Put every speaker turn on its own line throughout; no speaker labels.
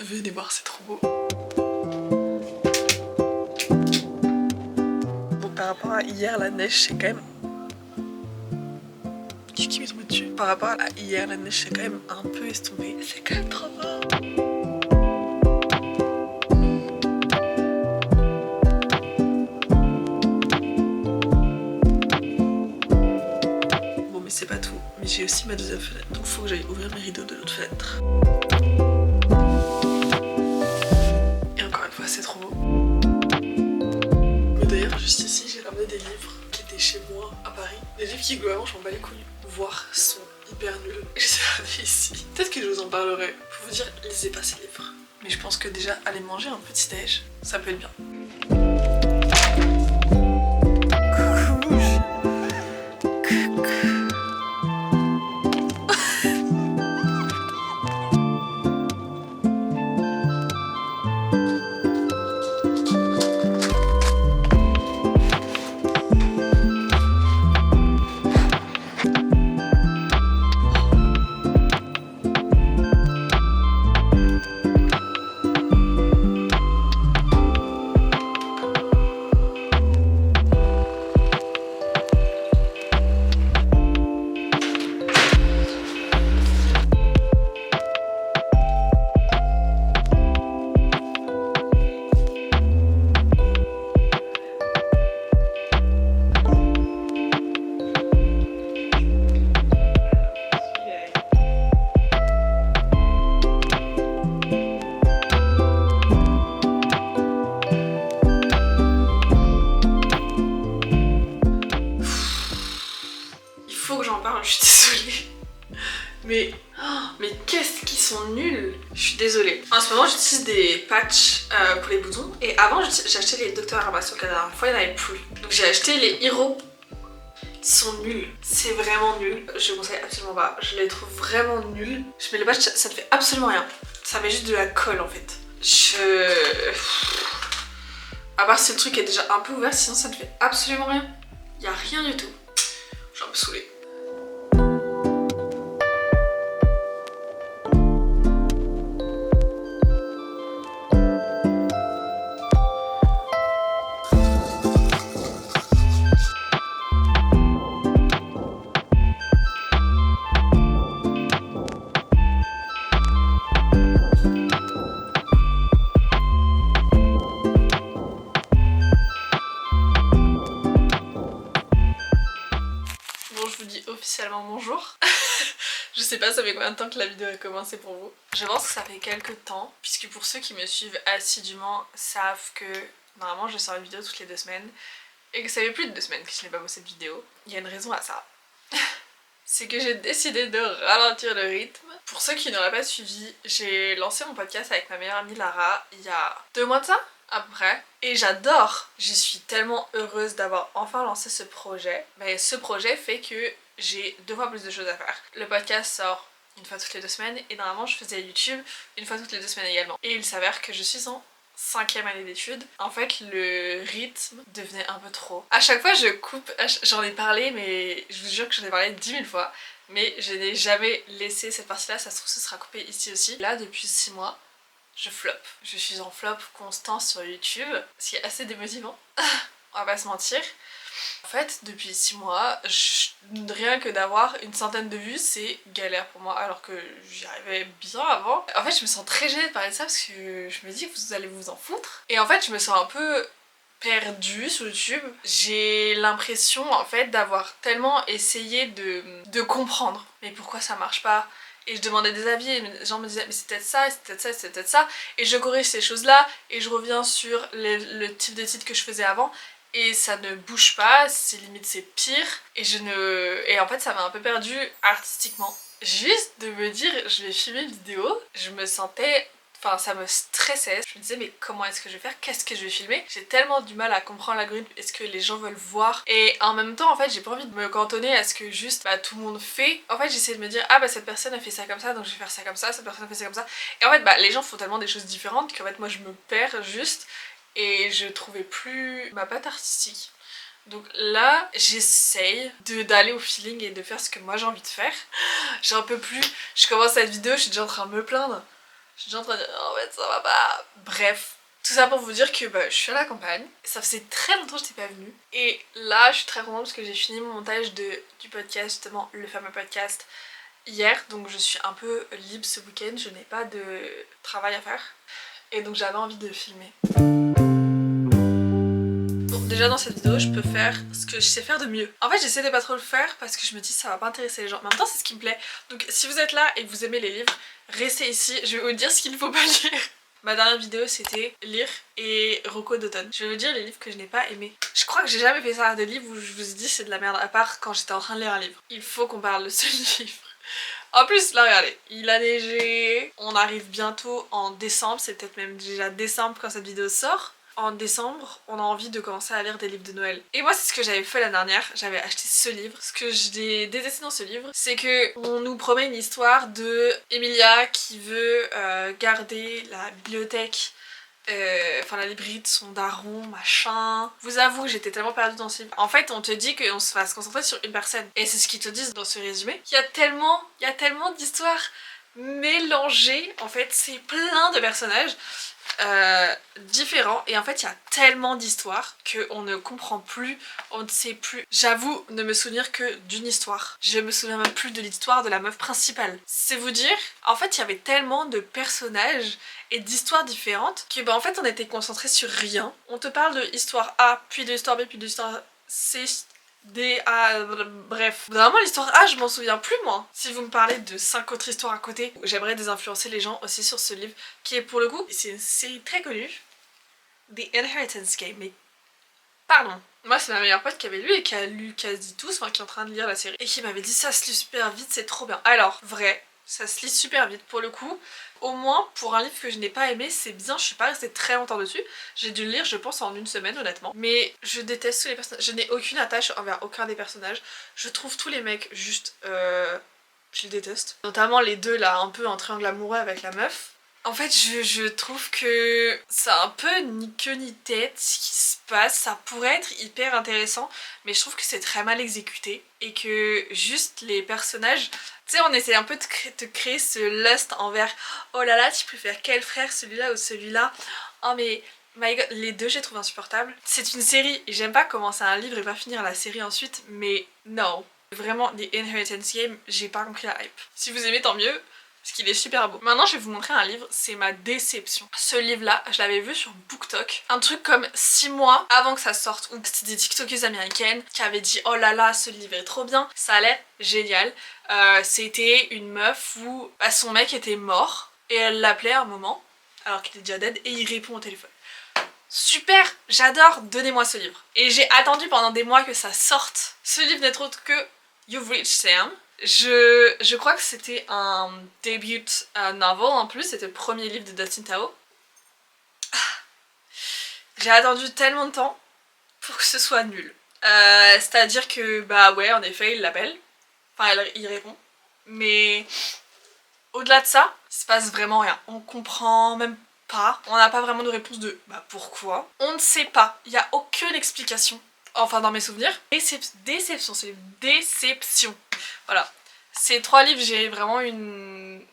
Venez voir, c'est trop beau. Donc par rapport à hier, la neige c'est quand même... Qui m'est tombé dessus? Par rapport à hier, la neige c'est quand même un peu estompée. C'est quand même trop beau. Bon mais c'est pas tout, mais j'ai aussi ma deuxième fenêtre, donc faut que j'aille ouvrir mes rideaux de l'autre fenêtre. Et encore une fois c'est trop beau. Mais d'ailleurs juste ici j'ai ramené des livres qui étaient chez moi à Paris. Des livres qui globalement je m'en bats les couilles, voire sont hyper nuls. Et je les ai ramenés ici. Peut-être que je vous en parlerai pour vous dire lisez pas ces livres. Mais je pense que déjà aller manger un petit déj, ça peut être bien. Je suis désolée. Mais qu'est-ce qu'ils sont nuls. Je suis désolée. En ce moment j'utilise des patchs pour les boutons. Et avant j'achetais les Dr. Armasso, la dernière fois il n'y en avait plus. Donc j'ai acheté les Hero. Ils sont nuls. C'est vraiment nul. Je conseille absolument pas. Je les trouve vraiment nuls. Je mets les patchs, ça ne fait absolument rien. Ça met juste de la colle en fait. À part si le truc est déjà un peu ouvert, sinon ça ne fait absolument rien. Il n'y a rien du tout. Je suis un peu saoulée. Officiellement bonjour. Je sais pas ça fait combien de temps que la vidéo a commencé pour vous. Je pense que ça fait quelques temps, puisque pour ceux qui me suivent assidûment savent que normalement je sors une vidéo toutes les 2 semaines et que ça fait plus de 2 semaines que je n'ai pas posté de vidéo. Il y a une raison à ça. C'est que j'ai décidé de ralentir le rythme. Pour ceux qui n'auraient pas suivi, j'ai lancé mon podcast avec ma meilleure amie Lara il y a 2 mois de ça à peu près. Et j'adore. Je suis tellement heureuse d'avoir enfin lancé ce projet. Mais ce projet fait que j'ai 2 fois plus de choses à faire. Le podcast sort une fois toutes les 2 semaines et normalement je faisais YouTube une fois toutes les 2 semaines également. Et il s'avère que je suis en 5e année d'études. En fait le rythme devenait un peu trop. À chaque fois je coupe, j'en ai parlé mais je vous jure que j'en ai parlé 10 000 fois. Mais je n'ai jamais laissé cette partie là, ça se trouve ce sera coupé ici aussi. Là depuis 6 mois je flop. Je suis en flop constant sur YouTube, ce qui est assez démotivant. On va pas se mentir. En fait, depuis 6 mois, rien que d'avoir une centaine de vues, c'est galère pour moi, alors que j'y arrivais bien avant. En fait, je me sens très gênée de parler de ça parce que je me dis que vous allez vous en foutre. Et en fait, je me sens un peu perdue sur YouTube. J'ai l'impression, en fait, d'avoir tellement essayé de comprendre. Mais pourquoi ça marche pas ? Et je demandais des avis et les gens me disaient mais c'est peut-être ça, c'est peut-être ça, c'est peut-être ça. Et je corrige ces choses-là et je reviens sur le type de titre que je faisais avant. Et ça ne bouge pas, c'est limite c'est pire. Et en fait ça m'a un peu perdue artistiquement. Juste de me dire je vais filmer une vidéo, je me sentais... Enfin ça me stressait, je me disais mais comment est-ce que je vais faire, qu'est-ce que je vais filmer. J'ai tellement du mal à comprendre l'algorithme, est-ce que les gens veulent voir. Et en même temps en fait j'ai pas envie de me cantonner à ce que juste tout le monde fait. En fait j'essaie de me dire ah bah cette personne a fait ça comme ça donc je vais faire ça comme ça, cette personne a fait ça comme ça. Et en fait les gens font tellement des choses différentes qu'en fait moi je me perds juste. Et je trouvais plus ma patte artistique. Donc là, j'essaye d'aller au feeling et de faire ce que moi j'ai envie de faire. J'en peux plus. Je commence cette vidéo, je suis déjà en train de me plaindre. Je suis déjà en train de dire en fait ça va pas. Bref. Tout ça pour vous dire que je suis à la campagne. Ça faisait très longtemps que j'étais pas venue. Et là je suis très contente parce que j'ai fini mon montage du podcast, justement le fameux podcast, hier. Donc je suis un peu libre ce week-end, je n'ai pas de travail à faire. Et donc j'avais envie de filmer. Bon, déjà dans cette vidéo je peux faire ce que je sais faire de mieux. En fait j'essaie de pas trop le faire parce que je me dis ça va pas intéresser les gens. Mais en même temps c'est ce qui me plaît. Donc si vous êtes là et que vous aimez les livres, restez ici, je vais vous dire ce qu'il ne faut pas lire. Ma dernière vidéo c'était lire et Rocco d'automne. Je vais vous dire les livres que je n'ai pas aimés. Je crois que j'ai jamais fait ça, des livres où je vous ai dit c'est de la merde, à part quand j'étais en train de lire un livre. Il faut qu'on parle de ce livre. En plus là regardez, il a neigé, on arrive bientôt en décembre, c'est peut-être même déjà décembre quand cette vidéo sort. En décembre, on a envie de commencer à lire des livres de Noël. Et moi c'est ce que j'avais fait l'année dernière, j'avais acheté ce livre. Ce que j'ai détesté dans ce livre, c'est que on nous promet une histoire de Emilia qui veut garder la bibliothèque, enfin la librairie de son daron, machin. Vous avouez que j'étais tellement perdue dans ce livre. En fait on te dit qu'on va se concentrer sur une personne. Et c'est ce qu'ils te disent dans ce résumé. Il y a tellement d'histoires mélangées. En fait c'est plein de personnages différents, et en fait il y a tellement d'histoires qu'on ne comprend plus, on ne sait plus. J'avoue ne me souvenir que d'une histoire, je me souviens même plus de l'histoire de la meuf principale. C'est vous dire, en fait il y avait tellement de personnages et d'histoires différentes que en fait on était concentré sur rien. On te parle de histoire A, puis de l'histoire B, puis de l'histoire C, bref. Vraiment l'histoire A je m'en souviens plus moi. Si vous me parlez de 5 autres histoires à côté, j'aimerais désinfluencer les gens aussi sur ce livre qui est pour le coup, c'est une série très connue, The Inheritance Game. Mais pardon, moi c'est ma meilleure pote qui avait lu et qui a lu quasi tous, enfin qui est en train de lire la série, et qui m'avait dit ça se lit super vite, c'est trop bien. Alors vrai, ça se lit super vite pour le coup. Au moins pour un livre que je n'ai pas aimé, c'est bien, je suis pas restée très longtemps dessus. J'ai dû le lire je pense en une semaine honnêtement. Mais je déteste tous les personnages, je n'ai aucune attache envers aucun des personnages. Je trouve tous les mecs juste je les déteste. Notamment les deux là, un peu en triangle amoureux avec la meuf. En fait je trouve que c'est un peu ni queue ni tête ce qui se passe. Ça pourrait être hyper intéressant mais je trouve que c'est très mal exécuté. Et que juste les personnages, tu sais on essaie un peu de créer ce lust envers oh là là tu préfères quel frère, celui-là ou celui-là. Oh mais my god, les deux j'ai trouvé insupportable. C'est une série et j'aime pas commencer un livre et pas finir la série ensuite, mais non. Vraiment The Inheritance Game, j'ai pas compris la hype. Si vous aimez tant mieux, parce qu'il est super beau. Maintenant je vais vous montrer un livre, c'est ma déception. Ce livre là, je l'avais vu sur BookTok, un truc comme 6 mois avant que ça sorte, où c'était des tiktokeuses américaines qui avaient dit oh là là ce livre est trop bien, ça allait génial. C'était une meuf où son mec était mort et elle l'appelait à un moment alors qu'il est déjà dead et il répond au téléphone. Super, j'adore, donnez-moi ce livre. Et j'ai attendu pendant des mois que ça sorte. Ce livre n'est autre que You've Reached Sam. Je crois que c'était un debut novel en plus, c'était le premier livre de Dustin Tao. J'ai attendu tellement de temps pour que ce soit nul. C'est-à-dire que ouais en effet il l'appelle, enfin il répond, mais au-delà de ça, il se passe vraiment rien. On comprend même pas, on n'a pas vraiment de réponse de pourquoi. On ne sait pas, il n'y a aucune explication. Enfin dans mes souvenirs. Déception, c'est une déception. Voilà. Ces 3 livres, j'ai vraiment une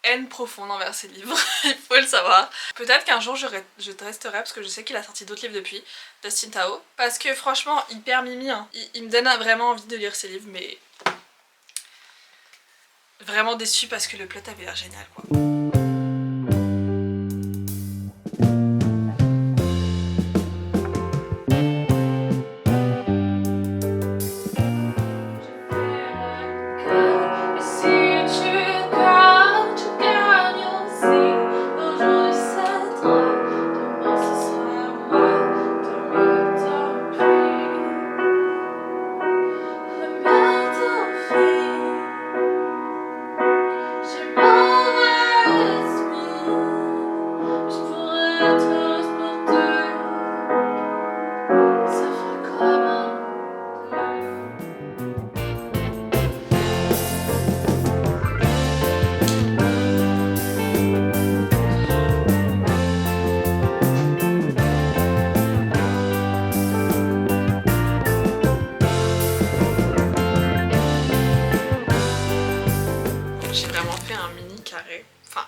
haine profonde envers ces livres, il faut le savoir. Peut-être qu'un jour je testerai parce que je sais qu'il a sorti d'autres livres depuis, Dustin Tao. Parce que franchement, hyper mimi, hein. Il me donne vraiment envie de lire ces livres, mais vraiment déçue parce que le plot avait l'air génial quoi.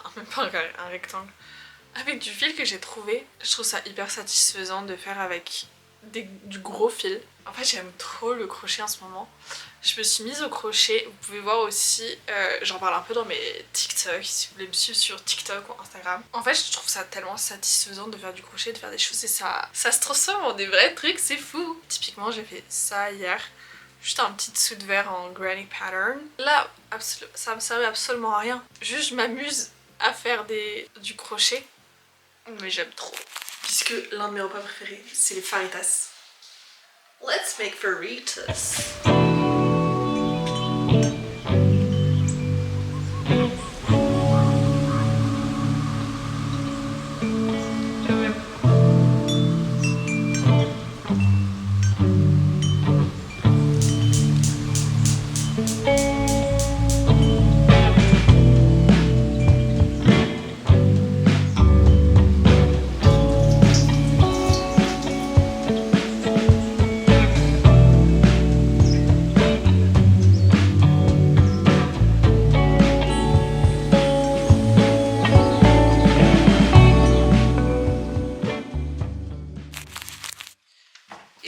enfin même pas un carré, un rectangle, avec du fil que j'ai trouvé. Je trouve ça hyper satisfaisant de faire avec du gros fil. En fait j'aime trop le crochet en ce moment. Je me suis mise au crochet, vous pouvez voir aussi, j'en parle un peu dans mes TikTok, si vous voulez me suivre sur TikTok ou Instagram. En fait je trouve ça tellement satisfaisant de faire du crochet, de faire des choses et ça se transforme en des vrais trucs, c'est fou. Typiquement j'ai fait ça hier, juste un petit dessous de verre en granny pattern. Là, ça me servait absolument à rien, juste je m'amuse à faire du crochet, mais j'aime trop. Puisque l'un de mes repas préférés c'est les faritas. Let's make faritas.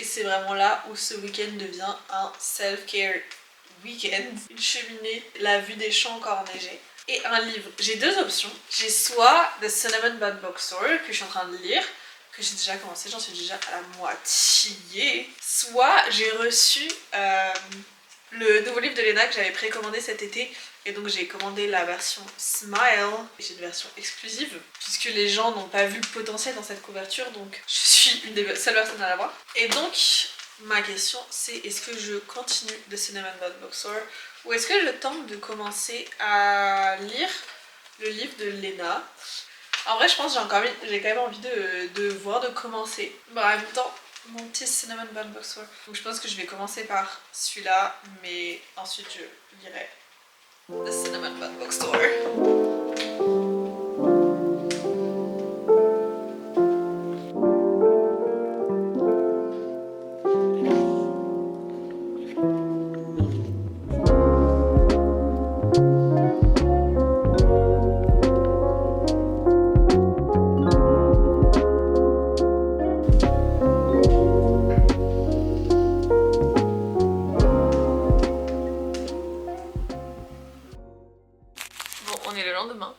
C'est vraiment là où ce week-end devient un self-care week-end. Une cheminée, la vue des champs encore enneigés et un livre. J'ai deux options. J'ai soit The Cinnamon Bun Bookstore que je suis en train de lire, que j'ai déjà commencé, j'en suis déjà à la moitié. Soit j'ai reçu le nouveau livre de Léna que j'avais précommandé cet été. Et donc j'ai commandé la version Smile. J'ai une version exclusive puisque les gens n'ont pas vu le potentiel dans cette couverture, donc je suis une des seules personnes à l'avoir. Et donc ma question c'est, est-ce que je continue de Cinnamon Bun Bookstore ou est-ce que je tente de commencer à lire le livre de Léna? En vrai je pense que j'ai quand même envie de commencer. Bon, en même temps mon petit Cinnamon Bun Bookstore. Donc je pense que je vais commencer par celui-là, mais ensuite je lirai The Cinnamon Bun Bookstore.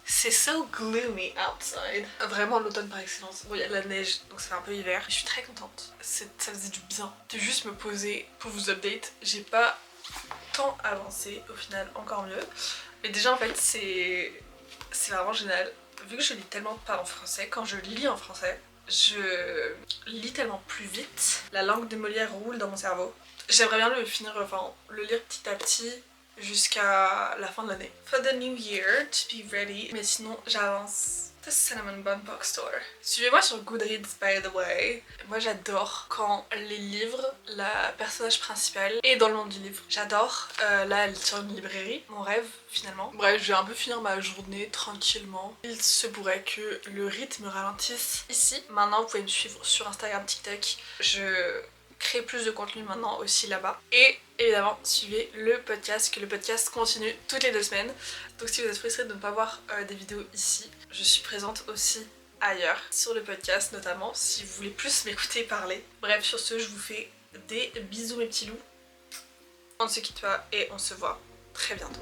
C'est so gloomy outside. Vraiment l'automne par excellence. Bon, il y a de la neige, donc ça fait un peu hiver. Je suis très contente. Ça faisait du bien de juste me poser pour vous update. J'ai pas tant avancé, au final encore mieux. Mais déjà en fait c'est vraiment génial. Vu que je lis tellement pas en français, quand je lis en français, je lis tellement plus vite. La langue de Molière roule dans mon cerveau. J'aimerais bien le lire petit à petit jusqu'à la fin de l'année. For the new year, to be ready. Mais sinon, j'avance. The Cinnamon Bun Bookstore. Suivez-moi sur Goodreads, by the way. Moi, j'adore quand les livres, la personnage principale est dans le monde du livre. J'adore. Là, elle est sur une librairie. Mon rêve, finalement. Bref, je vais un peu finir ma journée tranquillement. Il se pourrait que le rythme ralentisse ici. Maintenant, vous pouvez me suivre sur Instagram, TikTok. Je crée plus de contenu maintenant aussi là-bas. Et évidemment, suivez le podcast, que le podcast continue toutes les 2 semaines. Donc si vous êtes frustré de ne pas voir des vidéos ici, je suis présente aussi ailleurs, sur le podcast notamment, si vous voulez plus m'écouter parler. Bref, sur ce, je vous fais des bisous mes petits loups. On ne se quitte pas et on se voit très bientôt.